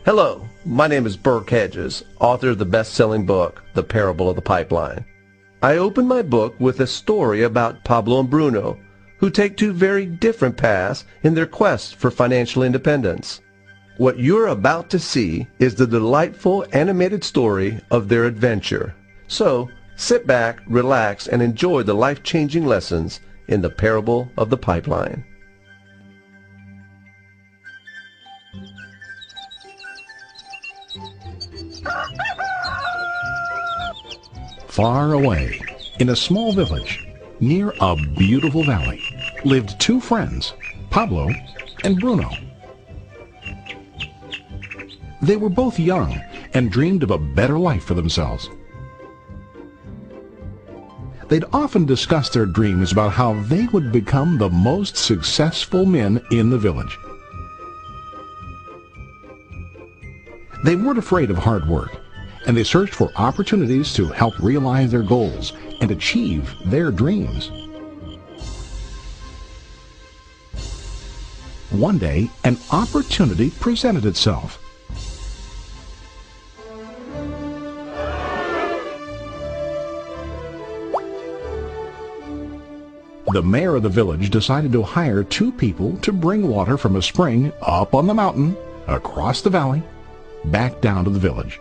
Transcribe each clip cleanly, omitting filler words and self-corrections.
Hello, my name is Burke Hedges, author of the best-selling book, The Parable of the Pipeline. I open my book with a story about Pablo and Bruno, who take two very different paths in their quest for financial independence. What you're about to see is the delightful animated story of their adventure. So, sit back, relax, and enjoy the life-changing lessons in The Parable of the Pipeline. Far away, in a small village, near a beautiful valley, lived two friends, Pablo and Bruno. They were both young and dreamed of a better life for themselves. They'd often discuss their dreams about how they would become the most successful men in the village. They weren't afraid of hard work, and they searched for opportunities to help realize their goals and achieve their dreams. One day, an opportunity presented itself. The mayor of the village decided to hire two people to bring water from a spring up on the mountain, across the valley, back down to the village.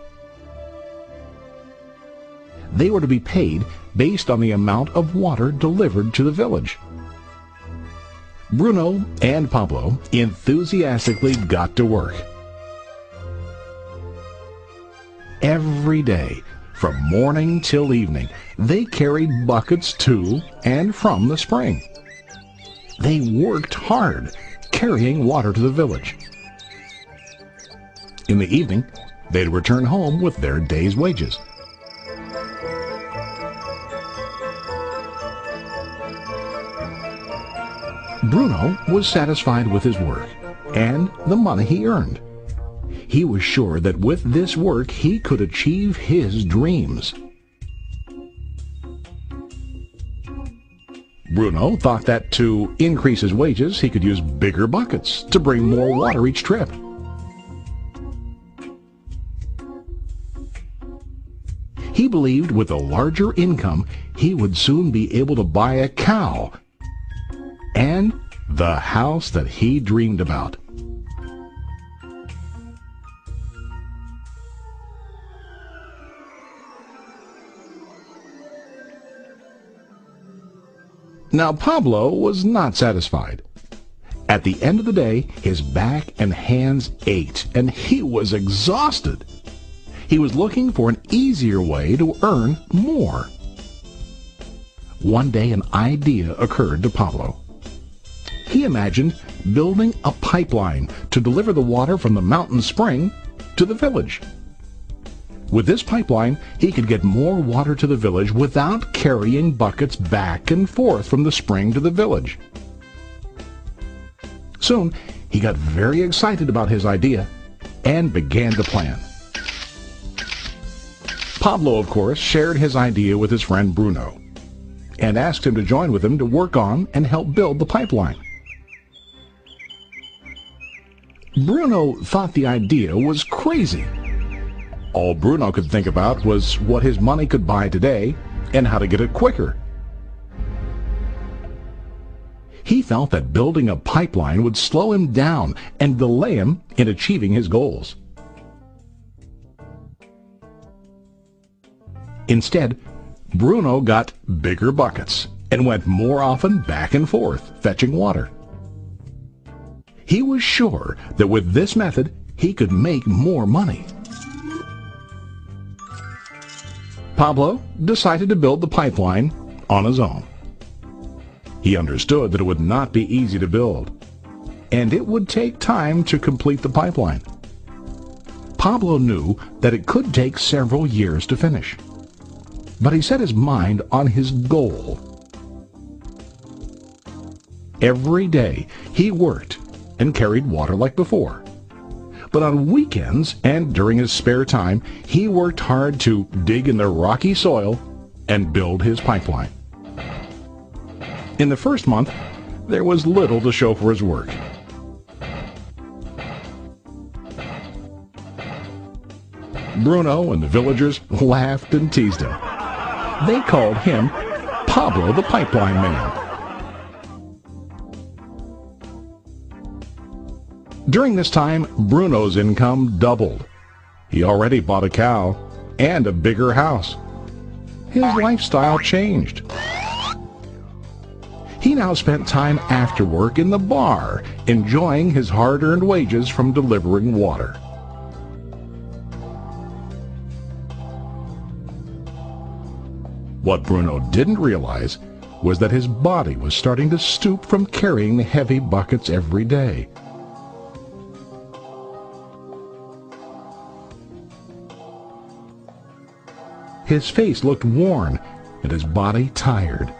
They were to be paid based on the amount of water delivered to the village. Bruno and Pablo enthusiastically got to work. Every day, from morning till evening, they carried buckets to and from the spring. They worked hard, carrying water to the village. In the evening, they'd return home with their day's wages. Bruno was satisfied with his work and the money he earned. He was sure that with this work he could achieve his dreams. Bruno thought that to increase his wages he could use bigger buckets to bring more water each trip. He believed with a larger income he would soon be able to buy a cow and the house that he dreamed about. Now Pablo was not satisfied. At the end of the day, his back and hands ached, and he was exhausted. He was looking for an easier way to earn more. One day an idea occurred to Pablo. He imagined building a pipeline to deliver the water from the mountain spring to the village. With this pipeline, he could get more water to the village without carrying buckets back and forth from the spring to the village. Soon, he got very excited about his idea and began to plan. Pablo, of course, shared his idea with his friend Bruno and asked him to join with him to work on and help build the pipeline. Bruno thought the idea was crazy. All Bruno could think about was what his money could buy today and how to get it quicker. He felt that building a pipeline would slow him down and delay him in achieving his goals. Instead, Bruno got bigger buckets and went more often back and forth fetching water. He was sure that with this method he could make more money. Pablo decided to build the pipeline on his own. He understood that it would not be easy to build, and it would take time to complete the pipeline. Pablo knew that it could take several years to finish, but he set his mind on his goal. Every day he worked and carried water like before. But on weekends and during his spare time, he worked hard to dig in the rocky soil and build his pipeline. In the first month, there was little to show for his work. Bruno and the villagers laughed and teased him. They called him Pablo the Pipeline Man. During this time, Bruno's income doubled. He already bought a cow and a bigger house. His lifestyle changed. He now spent time after work in the bar, enjoying his hard-earned wages from delivering water. What Bruno didn't realize was that his body was starting to stoop from carrying the heavy buckets every day. His face looked worn and his body tired.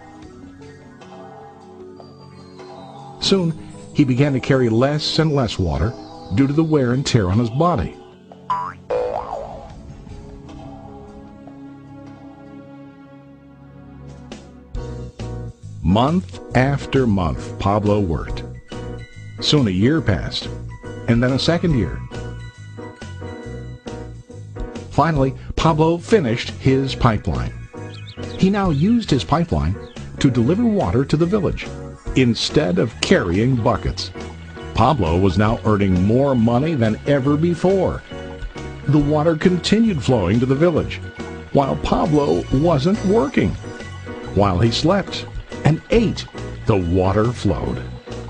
Soon, he began to carry less and less water due to the wear and tear on his body. Month after month, Pablo worked. Soon a year passed, and then a second year. Finally, Pablo finished his pipeline. He now used his pipeline to deliver water to the village instead of carrying buckets. Pablo was now earning more money than ever before. The water continued flowing to the village, while Pablo wasn't working. While he slept and ate, the water flowed.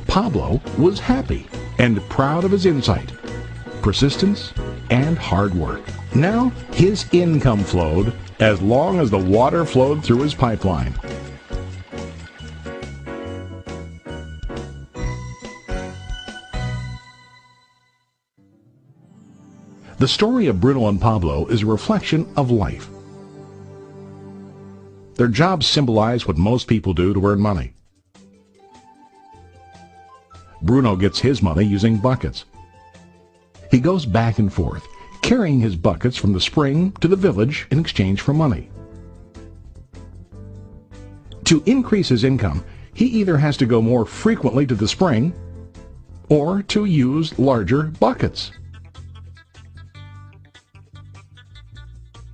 Pablo was happy and proud of his insight, persistence, and hard work. Now his income flowed as long as the water flowed through his pipeline. The story of Bruno and Pablo is a reflection of life. Their jobs symbolize what most people do to earn money. Bruno gets his money using buckets. He goes back and forth, carrying his buckets from the spring to the village in exchange for money. To increase his income, he either has to go more frequently to the spring or to use larger buckets.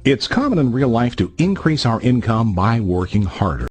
It's common in real life to increase our income by working harder.